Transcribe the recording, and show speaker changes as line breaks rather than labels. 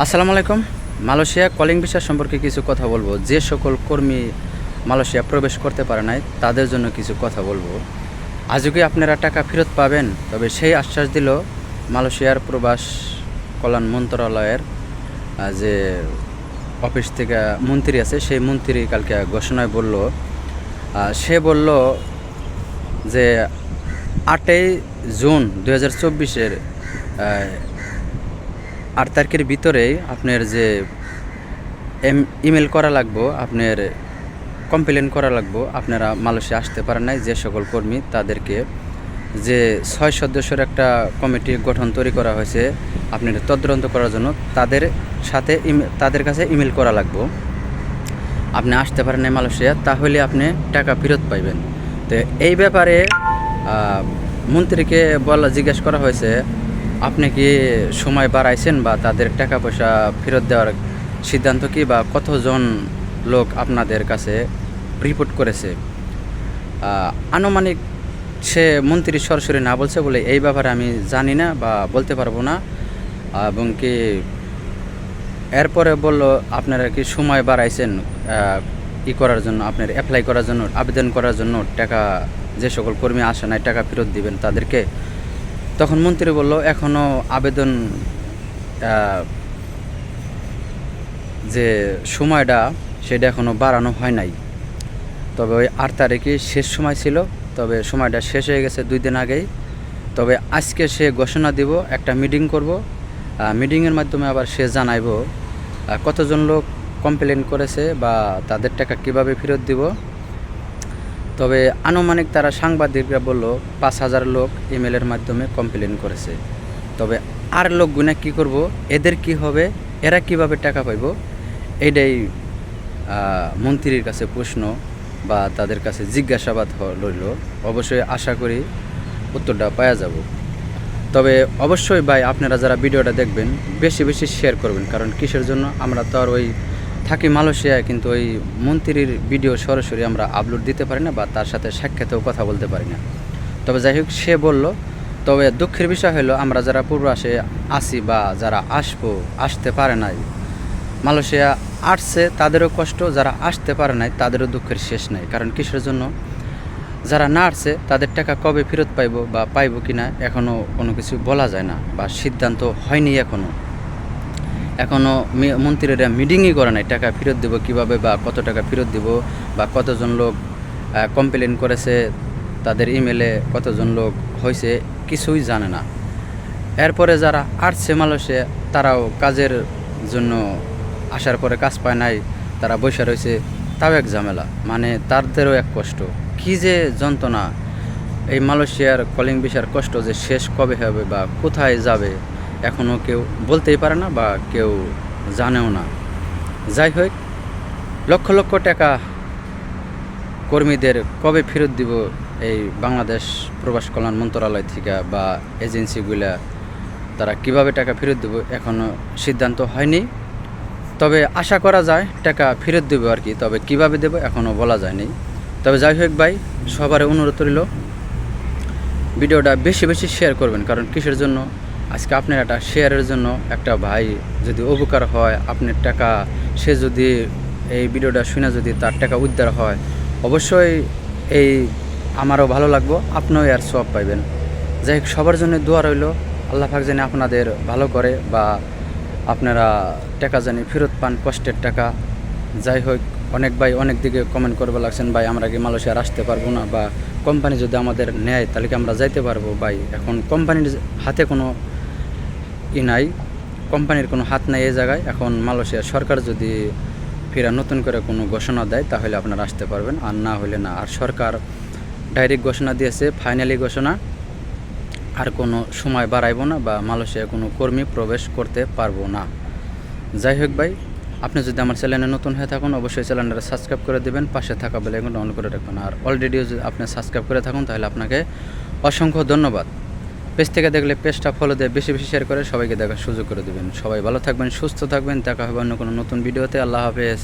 আসসালামু আলাইকুম। Malaysia calling visa সম্পর্কে কিছু কথা বলবো। যে সকল কর্মী মালয়েশিয়া প্রবেশ করতে পারে নাই তাদের জন্য কিছু কথা বলবো। আজও কি আপনারা টাকা ফেরত পাবেন? তবে সেই আশ্বাস দিল মালয়েশিয়ার প্রবাস কল্যাণ মন্ত্রণালয়ের যে অফিস থেকে মন্ত্রী আছে, সেই মন্ত্রী কালকে ঘোষণায় বলল, সে বলল যে 8ই জুন 2024-এর 8 তারিখের ভিতরেই আপনার যে ইমেল করা লাগবো, আপনার কমপ্লেন করা লাগবো আপনারা মালয়েশিয়া আসতে পারেন নাই যে সকল কর্মী তাদেরকে। যে 6 সদস্যের একটা কমিটি গঠন তৈরি করা হয়েছে আপনার তদন্ত করার জন্য, তাদের সাথে তাদের কাছে ইমেল করা লাগবো আপনি আসতে পারেন নাই মালয়েশিয়া, তাহলে আপনি টাকা ফেরত পাইবেন। তো এই ব্যাপারে মন্ত্রীকে জিজ্ঞেস করা হয়েছে, আপনি কি সময় বাড়াইছেন বা তাদের টাকা পয়সা ফেরত দেওয়ার সিদ্ধান্ত কি, বা কতজন লোক আপনাদের কাছে রিপোর্ট করেছে? আনুমানিক সে মন্ত্রী সরাসরি না বলছে বলে এই ব্যাপারে আমি জানি না বা বলতে পারবো না। এবং কি এরপরে বলল, আপনারা কি সময় বাড়াইছেন করার জন্য, আপনার অ্যাপ্লাই করার জন্য, আবেদন করার জন্য, টাকা যে সকল কর্মী আসে নাই টাকা ফেরত দিবেন তাদেরকে? তখন মন্ত্রী বলল, এখনও আবেদন যে সময়টা সেটা এখনও বাড়ানো হয় নাই। তবে ওই 8 তারিখে শেষ সময় ছিল, তবে সময়টা শেষ হয়ে গেছে 2 দিন আগেই। তবে আজকে সে ঘোষণা দিব, একটা মিটিং করব, মিটিংয়ের মাধ্যমে আবার সে জানাইব কতজন লোক কমপ্লেন করেছে বা তাদের টাকা কিভাবে ফেরত দিব। তবে আনুমানিক তারা সাংবাদিকরা বলল 5,000 লোক ইমেলের মাধ্যমে কমপ্লেন করেছে। তবে আর লোকগুনা কি করব, এদের কি হবে, এরা কিভাবে টাকা পাইব, এইটাই মন্ত্রীর কাছে প্রশ্ন বা তাদের কাছে জিজ্ঞাসাবাদ রইল। অবশ্যই আশা করি উত্তরটা পাওয়া যাব। তবে অবশ্যই ভাই, আপনারা যারা ভিডিওটা দেখবেন বেশি বেশি শেয়ার করবেন, কারণ কিসের জন্য, আমরা তো আর ওই থাকি মালয়েশিয়ায়, কিন্তু ওই মন্ত্রীর ভিডিও সরাসরি আমরা আপলোড দিতে পারি না বা তার সাথে সাক্ষাতেও কথা বলতে পারি না। তবে যাই হোক, সে বলল। তবে দুঃখের বিষয় হলো, আমরা যারা পূর্বাসে আসি বা যারা আসতে পারে নাই, মালয়েশিয়া আসছে তাদেরও কষ্ট, যারা আসতে পারে নাই তাদেরও দুঃখের শেষ নাই। কারণ কিসের জন্য, যারা না আসছে তাদের টাকা কবে ফেরত পাইব বা পাইব কি না এখনও কোনো কিছু বলা যায় না বা সিদ্ধান্ত হয়নি এখনও মন্ত্রীরা মিটিংই করে নাই টাকা ফেরত দেবো কীভাবে বা কত টাকা ফেরত দেব বা কতজন লোক কমপ্লেন করেছে তাদের ইমেলে, কতজন লোক হয়েছে, কিছুই জানে না। এরপরে যারা আসছে মালয়েশিয়া, তারাও কাজের জন্য আসার পরে কাজ পায় নাই, তারা বসে রয়েছে, তাও এক ঝামেলা, মানে তাদেরও এক কষ্ট। কী যে যন্ত্রণা, এই মালয়েশিয়ার কলিং ভিসার কষ্ট যে শেষ কবে হবে বা কোথায় যাবে এখনও কেউ বলতেই পারে না বা কেউ জানেও না। যাই হোক, লক্ষ লক্ষ টাকা কর্মীদের কবে ফেরত দিব এই বাংলাদেশ প্রবাস কল্যাণ মন্ত্রণালয় থেকে বা এজেন্সিগুলা, তারা কিভাবে টাকা ফেরত দেব এখনও সিদ্ধান্ত হয়নি। তবে আশা করা যায় টাকা ফেরত দেবো আর কি, তবে কিভাবে দেব এখনও বলা যায়নি। তবে যাই হোক ভাই, সবার অনুরোধ রইল ভিডিওটা বেশি বেশি শেয়ার করবেন, কারণ কিসের জন্য, আজকে আপনার একটা শেয়ারের জন্য একটা ভাই যদি উপকার হয়, আপনার টাকা সে যদি এই ভিডিওটা শুনে যদি তার টাকা উদ্ধার হয়, অবশ্যই এই আমারও ভালো লাগবো, আপনিও আর সব পাইবেন। যাই হোক, সবার জন্য দোয়া রইল, আল্লাহ পাক যেন আপনাদের ভালো করে বা আপনারা টাকা জানি ফেরত পান, কষ্টের টাকা। যাই হোক, অনেক ভাই অনেক দিকে কমেন্ট করবে লাগছেন, ভাই আমরা কি মালয়েশিয়া আসতে পারবো না, বা কোম্পানি যদি আমাদের নেয় তাহলে কি আমরা যাইতে পারবো? ভাই, এখন কোম্পানির হাতে কোনো নাই, কোম্পানির কোনো হাত নাই এই জায়গায়। এখন মালয়েশিয়া সরকার যদি ফেরা নতুন করে কোনো ঘোষণা দেয় তাহলে আপনারা আসতে পারবেন, আর না হলে না। আর সরকার ডাইরেক্ট ঘোষণা দিয়েছে, ফাইনালি ঘোষণা, আর কোনো সময় বাড়াইব না বা মালয়েশিয়া কোনো কর্মী প্রবেশ করতে পারবো না। যাই হোক ভাই, আপনি যদি আমার চ্যানেলে নতুন হয়ে থাকুন অবশ্যই চ্যানেলটা সাবস্ক্রাইব করে দেবেন, পাশে থাকা বেল আইকনটা অন করে রাখবেন। আর অলরেডিও যদি আপনি সাবস্ক্রাইব করে থাকুন তাহলে আপনাকে অসংখ্য ধন্যবাদ। পেজ থেকে দেখলে পেজটা ফলো দিয়ে বেশি বেশি শেয়ার করে সবাইকে দেখার সুযোগ করে দেবেন। সবাই ভালো থাকবেন, সুস্থ থাকবেন, দেখা হবে অন্য কোনো নতুন ভিডিওতে। আল্লাহ হাফেজ।